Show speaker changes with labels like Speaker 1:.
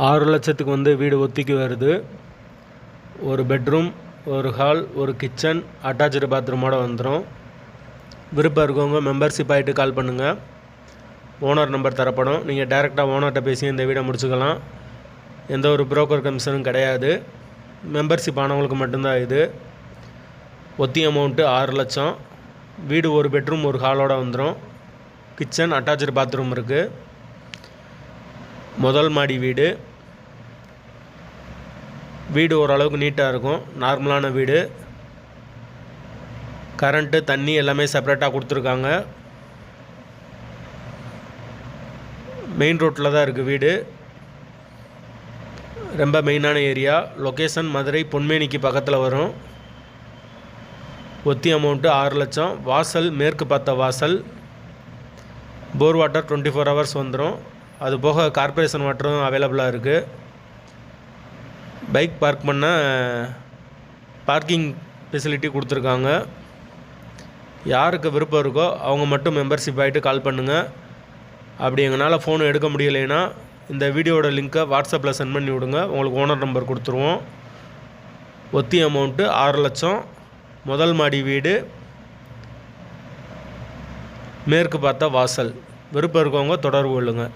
Speaker 1: 6 லட்சத்துக்கு வந்து வீடு ஒத்திக்கு வருது. ஒரு பெட்ரூம், ஒரு ஹால், ஒரு கிச்சன், அட்டாச்சு பாத்ரூமோடு வந்துடும். விருப்பம் இருக்கவங்க மெம்பர்ஷிப் ஆகிட்டு கால் பண்ணுங்கள். ஓனர் நம்பர் தரப்படும். நீங்கள் டைரெக்டாக ஓனர்கிட்ட பேசி இந்த வீடை முடிச்சுக்கலாம். எந்த ஒரு புரோக்கர் கமிஷனும் கிடையாது. மெம்பர்ஷிப் ஆனவங்களுக்கு மட்டும்தான் இது. ஒத்தி அமௌண்ட்டு 6 லட்சம். வீடு ஒரு பெட்ரூம், ஒரு ஹாலோடு வந்துடும். கிச்சன், அட்டாச்சு பாத்ரூம் இருக்குது. முதல் மாடி வீடு. வீடு ஓரளவுக்கு நீட்டாக இருக்கும். நார்மலான வீடு. கரண்ட்டு, தண்ணி எல்லாமே செப்பரேட்டாக கொடுத்துருக்காங்க. மெயின் ரோட்டில் தான் இருக்குது வீடு. ரொம்ப மெயினான ஏரியா. லொக்கேஷன் மதுரை பொன்மேனிக்கு பக்கத்தில் வரும். ஒத்தி அமௌண்ட்டு 6 லட்சம். வாசல் மேற்கு பார்த்த வாசல். போர் வாட்டர் 24 ஹவர்ஸ் வந்துடும். அது போக கார்ப்பரேஷன் வாட்டரும் அவைலபிளாக இருக்குது. பைக் பார்க் பண்ண பார்க்கிங் ஃபெசிலிட்டி கொடுத்துருக்காங்க. யாருக்கு விருப்பம் இருக்கோ அவங்க மட்டும் மெம்பர்ஷிப் ஆகிட்டு கால் பண்ணுங்கள். அப்படி எங்களால் ஃபோன் எடுக்க முடியலைன்னா இந்த வீடியோட லிங்க்கை வாட்ஸ்அப்பில் சென்ட் பண்ணி விடுங்க. உங்களுக்கு ஓனர் நம்பர் கொடுத்துருவோம். ஒத்தி அமௌண்ட்டு 6 லட்சம். முதல் மாடி வீடு. மேற்கு பார்த்த வாசல். விருப்பம் இருக்கவங்க தொடர்பு கொள்ளுங்கள்.